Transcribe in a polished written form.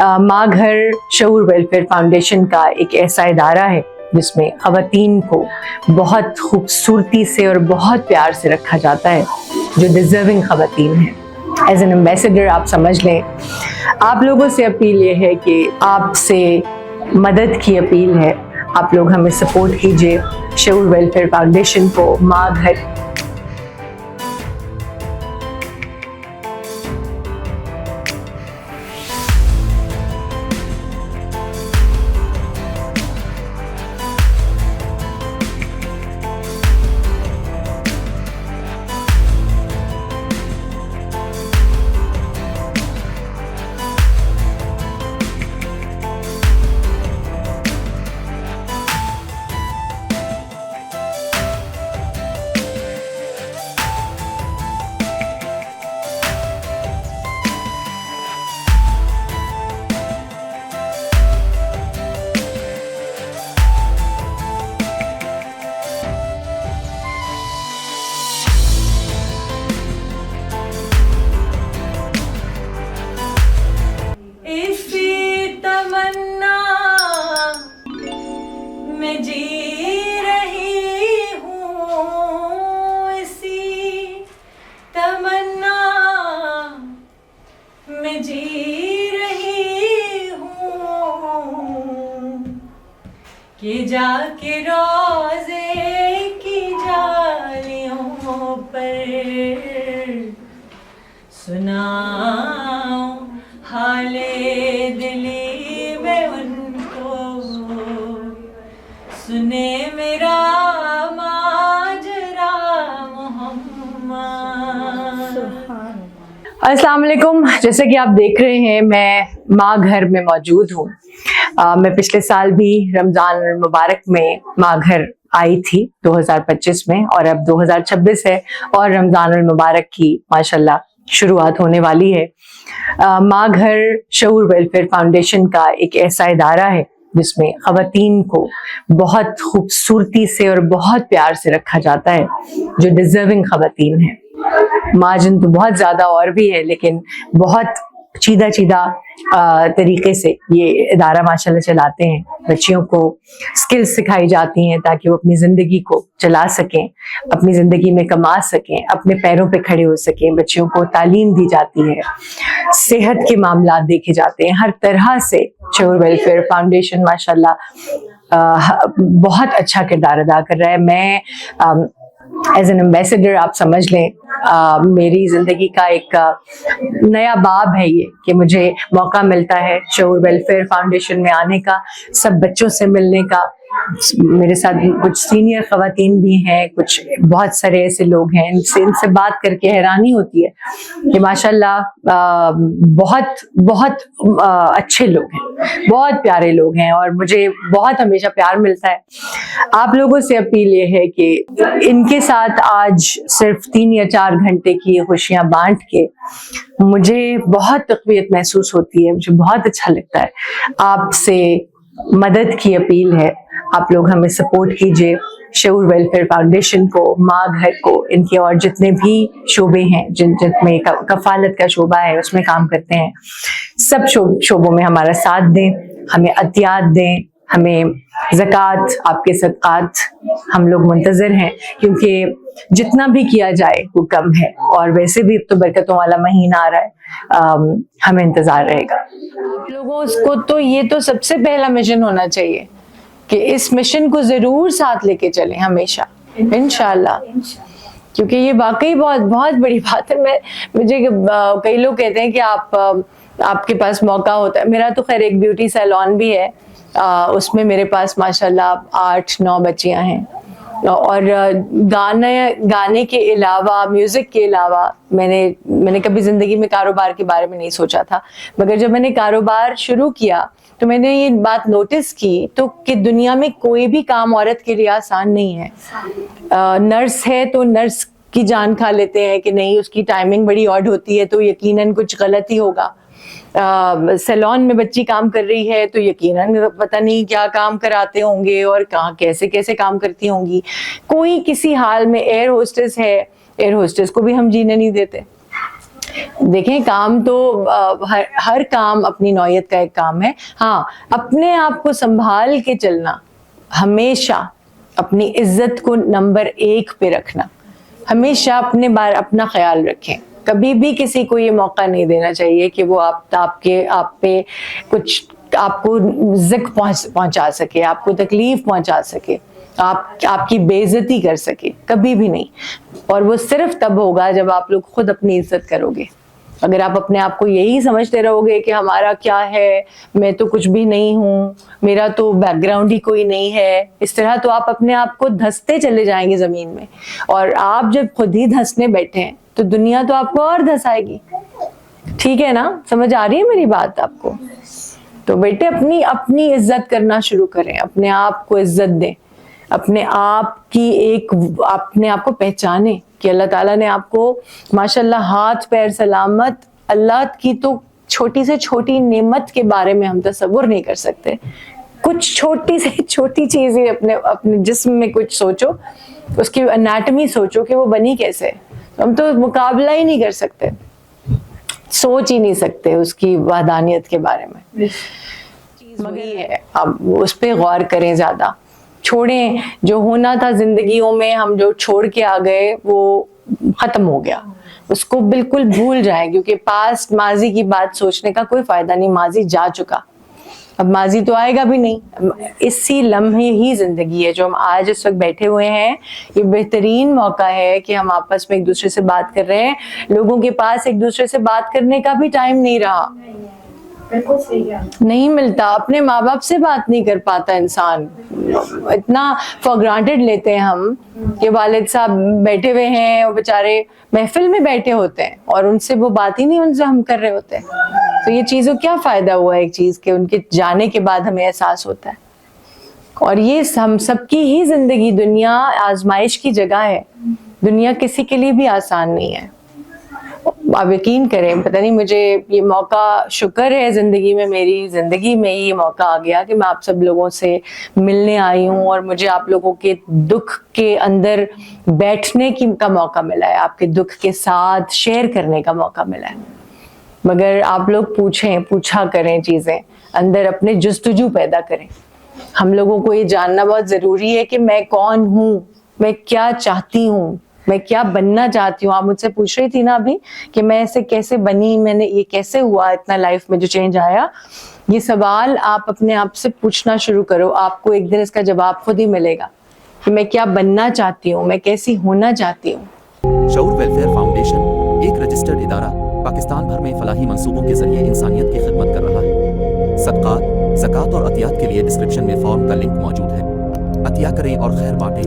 माँ घर शऊर welfare foundation का एक ऐसा इदारा है जिसमें ख़वातीन को बहुत खूबसूरती से और बहुत प्यार से रखा जाता है, जो डिज़र्विंग ख़वातीन हैं। एज एन एम्बेसडर आप समझ लें, आप लोगों से अपील ये है कि आपसे मदद की अपील है, आप लोग हमें सपोर्ट कीजिए। शऊर वेलफेयर फाउंडेशन को, माँ घर कि जाके रोज़े की जालियों पर सुनाओ हाले दिली में उनको, सुने मेरा माजरा मोहम्मद। अस्सलाम वालेकुम। जैसे कि आप देख रहे हैं, मैं माँ घर में मौजूद हूँ। मैं पिछले साल भी रमज़ान मुबारक में माँ घर आई थी 2025 में, और अब 2026 है और रमज़ान मुबारक की माशाल्लाह शुरुआत होने वाली है। माँ घर शऊर वेलफेयर फाउंडेशन का एक ऐसा इदारा है जिसमें ख़वातीन को बहुत खूबसूरती से और बहुत प्यार से रखा जाता है, जो डिज़र्विंग ख़वातीन हैं। मार्जिन तो बहुत ज़्यादा और भी है, लेकिन बहुत चीदा तरीके से ये इदारा माशाल्लाह चलाते हैं। बच्चियों को स्किल्स सिखाई जाती हैं ताकि वो अपनी ज़िंदगी को चला सकें, अपनी ज़िंदगी में कमा सकें, अपने पैरों पे खड़े हो सकें। बच्चियों को तालीम दी जाती है, सेहत के मामला देखे जाते हैं, हर तरह से शऊर वेलफेयर फाउंडेशन माशाल्लाह बहुत अच्छा किरदार अदा कर रहा है। मैं एज एन एम्बेसडर आप समझ लें, मेरी ज़िंदगी का एक नया बाब है ये कि मुझे मौका मिलता है शऊर वेलफेयर फाउंडेशन में आने का, सब बच्चों से मिलने का। मेरे साथ कुछ सीनियर ख़वातीन भी हैं, कुछ बहुत सारे ऐसे लोग हैं, इनसे बात करके हैरानी होती है कि माशाल्लाह बहुत बहुत अच्छे लोग हैं, बहुत प्यारे लोग हैं, और मुझे बहुत हमेशा प्यार मिलता है। आप लोगों से अपील ये है कि इनके साथ आज सिर्फ 3 या 4 घंटे की खुशियाँ बांट के मुझे बहुत तक़वियत महसूस होती है, मुझे बहुत अच्छा लगता है। आपसे मदद की अपील है, आप लोग हमें सपोर्ट कीजिए। शऊर वेलफेयर फाउंडेशन को, माँ घर को, इनके और जितने भी शोबे हैं जिनमें कफालत का शोबा है उसमें काम करते हैं, सब शोबों में हमारा साथ दें, हमें अतियात दें, हमें ज़कात, आपके सदक़ात हम लोग मुंतज़र हैं, क्योंकि जितना भी किया जाए वो कम है, और वैसे भी तो बरकतों वाला महीना आ रहा है, हमें इंतज़ार रहेगा। आप लोगों को तो ये तो सबसे पहला मिशन होना चाहिए कि इस मिशन को ज़रूर साथ लेके चलें हमेशा, इंशाल्लाह, क्योंकि ये वाकई बहुत बहुत बड़ी बात है। मुझे कई लोग कहते हैं कि आपके पास मौका होता है। मेरा तो खैर एक ब्यूटी सैलून भी है, उसमें मेरे पास माशाल्लाह 8-9 बच्चियां हैं, और गाने के अलावा, म्यूज़िक के अलावा मैंने कभी ज़िंदगी में कारोबार के बारे में नहीं सोचा था, मगर जब मैंने कारोबार शुरू किया तो मैंने ये बात नोटिस की तो कि दुनिया में कोई भी काम औरत के लिए आसान नहीं है। नर्स है तो नर्स की जान खा लेते हैं कि नहीं, उसकी टाइमिंग बड़ी ऑड होती है तो यकीनन कुछ गलत ही होगा। सैलून में बच्ची काम कर रही है तो यकीनन पता नहीं क्या काम कराते होंगे और कहाँ कैसे कैसे काम करती होंगी। कोई किसी हाल में एयर होस्टेस है, एयर होस्टेस को भी हम जीने नहीं देते। دیکھیں کام تو ہر کام اپنی نوعیت کا ایک کام ہے. ہاں اپنے آپ کو سنبھال کے چلنا, ہمیشہ اپنی عزت کو نمبر 1 پہ رکھنا, ہمیشہ اپنا خیال رکھیں. کبھی بھی کسی کو یہ موقع نہیں دینا چاہیے کہ وہ آپ پہ کچھ آپ کو زک پہنچا سکے, آپ کو تکلیف پہنچا سکے, آپ کی بے عزتی کر سکے, کبھی بھی نہیں. اور وہ صرف تب ہوگا جب آپ لوگ خود اپنی عزت کرو گے. اگر آپ اپنے آپ کو یہی سمجھتے رہو گے کہ ہمارا کیا ہے, میں تو کچھ بھی نہیں ہوں, میرا تو بیک گراؤنڈ ہی کوئی نہیں ہے, اس طرح تو آپ اپنے آپ کو دھستے چلے جائیں گے زمین میں. اور آپ جب خود ہی دھسنے بیٹھے ہیں تو دنیا تو آپ کو اور دھسائے گی. ٹھیک ہے نا, سمجھ آ رہی ہے میری بات آپ کو؟ تو بیٹے اپنی عزت کرنا شروع کریں, اپنے آپ کو عزت دیں, اپنے آپ کو پہچانیں کہ اللہ تعالیٰ نے آپ کو ماشاءاللہ ہاتھ پیر سلامت, اللہ کی تو چھوٹی سے چھوٹی نعمت کے بارے میں ہم تصور نہیں کر سکتے. کچھ چھوٹی سے چھوٹی چیزیں اپنے جسم میں کچھ سوچو, اس کی انیٹمی سوچو کہ وہ بنی کیسے, ہم تو مقابلہ ہی نہیں کر سکتے, سوچ ہی نہیں سکتے اس کی وحدانیت کے بارے میں. وہی ہے, اب اس پہ غور کریں زیادہ, چھوڑیں جو ہونا تھا زندگیوں میں, ہم جو چھوڑ کے آ گئے وہ ختم ہو گیا, اس کو بالکل بھول جائیں, کیونکہ پاسٹ ماضی کی بات سوچنے کا کوئی فائدہ نہیں, ماضی جا چکا, اب ماضی تو آئے گا بھی نہیں. اسی لمحے ہی زندگی ہے. جو ہم آج اس وقت بیٹھے ہوئے ہیں, یہ بہترین موقع ہے کہ ہم آپس میں ایک دوسرے سے بات کر رہے ہیں. لوگوں کے پاس ایک دوسرے سے بات کرنے کا بھی ٹائم نہیں رہا, نہیں ملتا, اپنے ماں باپ سے بات نہیں کر پاتا انسان. اتنا فار گرانٹیڈ لیتے ہیں ہم کہ والد صاحب بیٹھے ہوئے ہیں, وہ بیچارے محفل میں بیٹھے ہوتے ہیں اور ان سے وہ بات ہی نہیں ان سے ہم کر رہے ہوتے ہیں. تو یہ چیزوں کیا فائدہ ہوا ایک چیز کے, ان کے جانے کے بعد ہمیں احساس ہوتا ہے. اور یہ ہم سب کی ہی زندگی, دنیا آزمائش کی جگہ ہے, دنیا کسی کے لیے بھی آسان نہیں ہے. آپ یقین کریں, پتہ نہیں مجھے یہ موقع, شکر ہے زندگی میں, میری زندگی میں یہ موقع آ گیا کہ میں آپ سب لوگوں سے ملنے آئی ہوں, اور مجھے آپ لوگوں کے دکھ کے اندر بیٹھنے کا موقع ملا ہے, آپ کے دکھ کے ساتھ شیئر کرنے کا موقع ملا ہے. مگر آپ لوگ پوچھا کریں چیزیں, اندر اپنے جستجو پیدا کریں. ہم لوگوں کو یہ جاننا بہت ضروری ہے کہ میں کون ہوں, میں کیا چاہتی ہوں, میں کیا بننا چاہتی ہوں. آپ مجھ سے پوچھ رہی تھی نا ابھی کہ میں ایسے کیسے بنی, میں نے یہ کیسے ہوا, اتنا لائف میں جو چینج آیا. یہ سوال آپ اپنے آپ سے پوچھنا شروع کرو, آپ کو ایک دن اس کا جواب خود ہی ملے گا کہ میں کیا بننا چاہتی ہوں, میں کیسی ہونا چاہتی ہوں. شعور ویلفیئر فاؤنڈیشن ایک رجسٹرڈ ادارہ پاکستان بھر میں فلاحی منصوبوں کے ذریعے انسانیت کی خدمت کر رہا ہے. صدقات، زکوٰۃ اور عطیات کے لیے ڈسکرپشن میں فارم کا لنک موجود ہے. عطیہ کریں اور خیر بانٹیں.